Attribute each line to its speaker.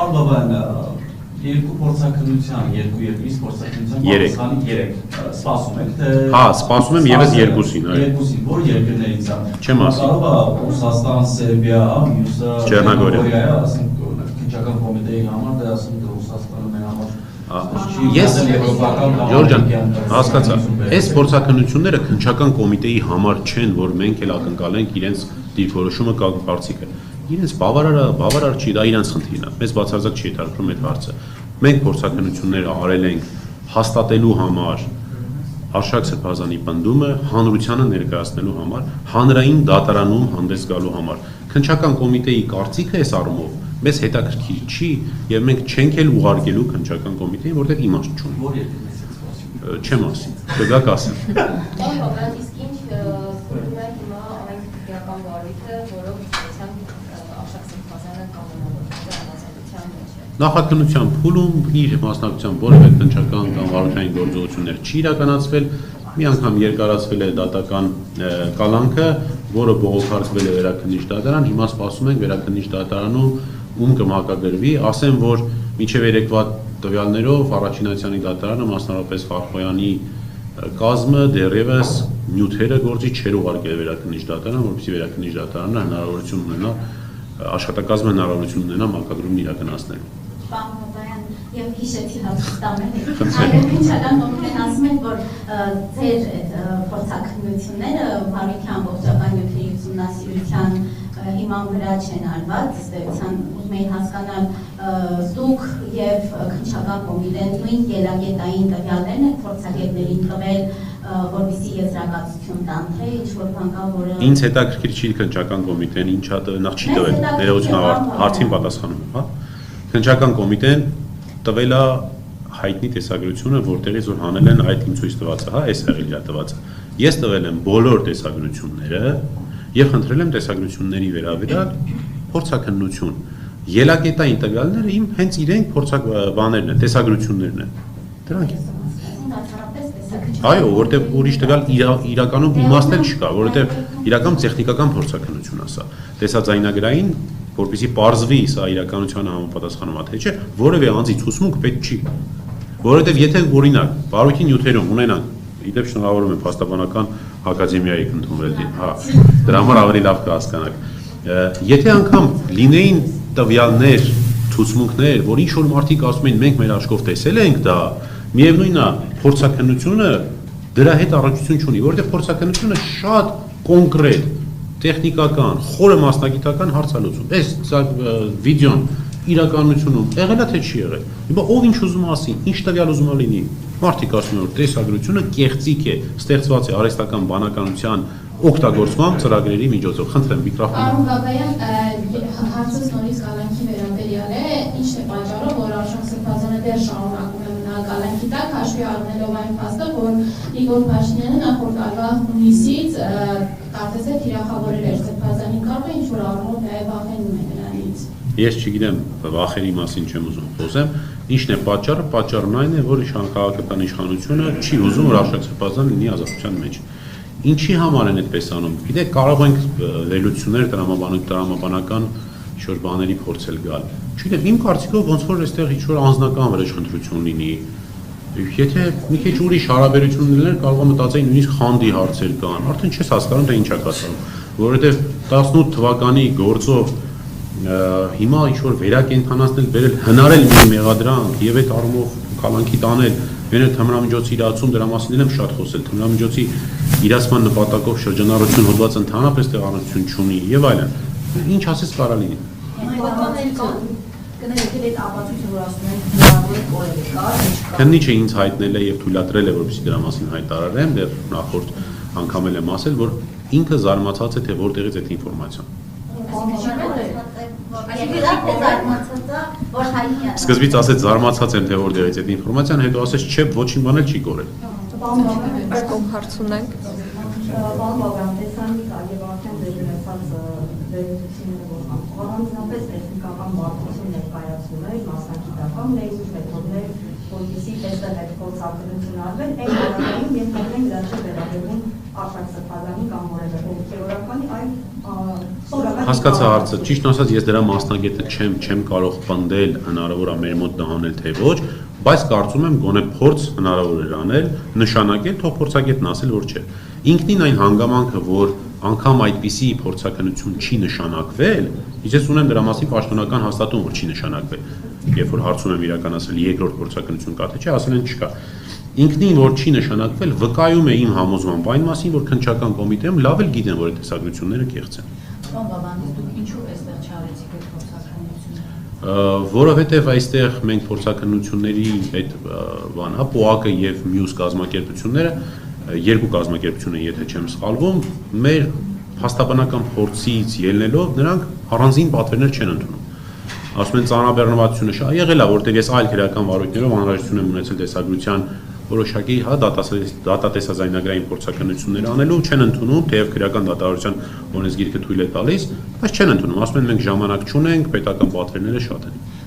Speaker 1: Պարոն Բաբայան, երկու փորձաքննության, երկու փորձաքննության պատասխանի 3 սպասում եք, թե
Speaker 2: հա, սպասում եմ եւս երկուսին,
Speaker 1: երկուսին, որ երկրներից է։
Speaker 2: Չեմ ասի։
Speaker 1: Կարող է Ռուսաստան, Սերբիա, մյուսը
Speaker 2: Չեռնագորիա,
Speaker 1: ասենք քննչական կոմիտեի համար, դա ասենք Ռուսաստանը մեր համար
Speaker 2: Ես Ժորժ ջան, հասկացա, այս փորձաքննությունները քննչական կոմիտեի համար չեն, որ մենք էլ ակնկալենք իրենց դիրքորոշումը կամ կարծիքը։ Իրենց բավարար չի, դա իրենց խնդիրն է։ Մեզ բացարձակ չի հետաքրքրում այդ հարցը։ Մենք փորձաքննությունները արել ենք հաստատելու համար Արշակ Սրբազանի պնդումը, հանրությանը ներկայացնելու համար, հանրային դատարանում հանդես գալու համար։ Քննչական կոմիտեի կարծիքը այս առումով մեզ հետաքրքիր չի եւ մենք չենք էլ ուղարկելու քննչական կոմիտեին, որտեղ իմաստ չունի։
Speaker 1: Որ երկրներից եք սպասում։
Speaker 2: Չեմ ասի, կգա կասեմ։
Speaker 3: Իսկ ինչ սուրում է հիմա այն քրեական վարույթը, որով իշխանության Արշակ Սրբազանը կանոնավորության մեջ է։
Speaker 2: Նախաքննության փուլում իր մասնակցությամբ որևէ քննչական կամ վարորդային գործողություններ չի իրականացվել, մի անգամ երկարացվել է դատական կալանքը, որը բողոքարկվել է վերաքննիչ դատարան, հիմա սպասում ենք վերաքննիչ դատարանում ում կմակագրվի, ասեմ, որ մինչև երեկվա տվյալներով Առաջինացյանի դատարանը, մասնավորապես Խարխոյանի կազմը դեռևս նյութերը գործի չէր ուղարկել վերաքննիչ դատարան, որպեսզի վերաքննիչ դատարանը հնարավորություն ունենա, աշխատակազմը հնարավորություն ունենա մակագրումն իրականացնելու։
Speaker 4: Պարոն Բաբայան, եւ հիշեցի հաստատամենը։ Քննչական կոմիտեն ասում է, որ ձեր փորձաքննությունները վարույթի ամբողջական նյութերի ուսումնասիրության հիման վրա չեն արված, ըստ էության ուզում էի հասկանալ դուք եւ քննչական կոմիտեն նույն ելակետային տվյալներն եք փորձագետներին տվել, որպեսզի եզրակացություն տան, թե ինչ-որ բան կա, որը
Speaker 2: Ինձ հետաքրքիր չի քննչական կոմիտեն ինչա նախ չի տվել, ներողություն հարցին պատասխանում եմ, հա։ Քննչական կոմիտեն տվել է հայտնի տեսագրությունը, որտեղից որ հանել են այդ իմ ցույց տվածը, հա, այս եղել է տվածը։ Ես տվել եմ բոլոր տեսագրությունները եւ խնդրել եմ տեսագրությունների վերաբերյալ փորձաքննություն։ Ելակետային տվյալները իմ հենց իրենք բաներն են, տեսագրություններն են։ Դրանք են։ Այո, որտեղ ուրիշ տվյալ իրականում իմաստել չկա, որովհետեւ իրական տեխնիկական փորձաքննություն է սա։ Տեսաձայնագրային, որպեսզի պարզվի սա իրականությանը համապատասխանում է թե չէ, որևէ անձի ցուցմունք պետք չի։ Որովհետեւ եթե օրինակ բարոյթի նյութերում ունենանք, իդեպ շնորհավորում եմ փաստաբանական ակադեմիայի ընդունվել, հա, դրա համար ավելի լավ կհասկանաք։ Եթե անգամ լինեին տվյալներ, ցուցմունքներ, որ ինչ որ մարդիկ ասում են մենք մեր աչքով տեսել ենք դա, միևնույնն է, փորձաքննությունը դրա հետ առնչություն չունի, որովհետև փորձաքննությունը շատ կոնկրետ, տեխնիկական, խորը մասնագիտական հարց է լուծում։ Այս վիդեոն իրականությունում եղել է թե չի եղել։ Հիմա ով ինչ ուզում ասի, ինչ տվյալ ուզում է լինի։ Մարդիկ ասում են, որ տեսագրությունը կեղծիք է, ստեղծված է արհեստական բանականության օգտագործման ծրագրերի միջոցով։ Խնդրեմ միկրոֆոնը։
Speaker 5: Պարոն Բաբայան, հարցը նորից կալանքի վերաբերյալ է, ինչն է պատճառը, որ Արշակ Սրբազանը դեռ շարունակում է մնալ կալանքի տակ, հաշվի առնելով այն փաստը, որ Իգոր Փաշինյանը նախորդ տարվա հունիսից կարծես թե թիրախավորել էր Սրբազանի կապը, ինչ որ առումով նաև վախենում է նրանից։
Speaker 2: Ես չգիտեմ, վախերի մասին չեմ ուզում խոսեմ, ինչն է պատճառը, պատճառն այն է, որ քաղաքական իշխանությունը չի ուզում, որ Արշակ Սրբազանը լինի ազատության մեջ։ Ինչի համար են այդպես անում։ Գիտեք, կարող ենք վերլուծություններ տրամաբանական ինչ-որ բաների փորձել գալ։ Չգիտեմ, իմ կարծիքով ոնց որ այստեղ ինչ-որ անձնական վրեժխնդրություն լինի։ Եթե մի քիչ ուրիշ հարաբերություն լիներ, կարող եմ մտածեի նույնիսկ խանդի հարցեր կան։ Արդեն չես հասկանում, թե ինչ է կատարվում, որովհետև 18 թվականի գործով հիմա ինչ-որ վերակենդանացնել, վերել հնարել մի մեղադրանք եւ այդ առումով կալանքի տանել, վերել թմրամիջոցի իրացում, դրա մասին եմ շատ խոսել, թմրամիջոցի իրացման նպատակով շրջանառություն հոդված ընդհանրապես տեղանություն չունի եւ այլն։ Ինչ ասես կարա լինի։ Քննիչը ինձ հայտնել է եւ թույլատրել է, որպեսզի դրա մասին հայտարարեմ, դեռ նախորդ անգամ էլ եմ ասել, որ ինքը զարմացած է, թե որտեղից է այդ ինֆորմացիան։ Սկզբից ասեց զարմացած եմ, թե որտեղից է այդ ինֆորմացիան, հետո ասեց չէ, ոչինչ բան էլ չի կորել։
Speaker 6: Արկոմ հարց ունենք։
Speaker 7: Պարոն Բաբայան, տեսանիկա եւ արդեն դեր ունեցած վերլուծությունները, որ առանձնապես տեխնիկական բարդություն ներկայացնում է, մասնագիտական լեզու մեթոդներ, որպեսզի տեսնել այդ փորձաքննությունը արվել, այն առավելին ենթադրենք դա չէ վերաբերվում Արշակ Սրբազանի կամ որևէ հոգևորականի, այլ
Speaker 2: Հասկացա հարցը, ճիշտ ասած ես դրա մասնագետը չեմ կարող պնդել հնարավոր է մեր մոտ դա անել թե ոչ, բայց կարծում եմ գոնե փորձ հնարավոր էր անել, նշանակել, թող փորձագետն ասել, որ չէ։ Ինքնին այն հանգամանքը, որ անգամ այդպիսի փորձակնություն չի նշանակվել, ես ունեմ դրա մասին պաշտոնական հաստատում, որ չի նշանակվել։ Երբ որ հարցում եմ իրականացրել երկրորդ փորձակնություն կա թե չէ, ասել են չկա։ Ինքնին որ չի նշանակվել, վկայում է իմ համոզմամբ այն մասին, որ քննչական կոմիտեում լավ էլ գիտեն, որ այդ տեսագրությունները կեղծ են։
Speaker 8: Պարոն Բաբանդես, դուք ինչու այստեղ չարեցիք այդ փորձակնությունը։
Speaker 2: Որովհետև այստեղ մենք փորձակնությունների այդ բանա ՊՕԱԿ-ը եւ մյուս կազմակերպությունները, երկու կազմակերպություն են, եթե չեմ սխալվում, մեր փաստաբանական փորձից ելնելով նրանք առանձին պատվերներ չեն ընդունում։ Ասում են ծանրաբեռնվածությունը եղել է, որտեղ ես այլ քրեական վարույթներով անհրաժեշտություն եմ ունեցել տեսագրության որոշակի դատատեսազայնագրային փորձակնություններ անելու, չեն ընդունում, թեև քրեական դատավարության օրենսգիրքը թույլ է տալիս, բայց չեն ընդունում, ասում են մենք ժամանակ չունենք, պետական պատվերները շատ են։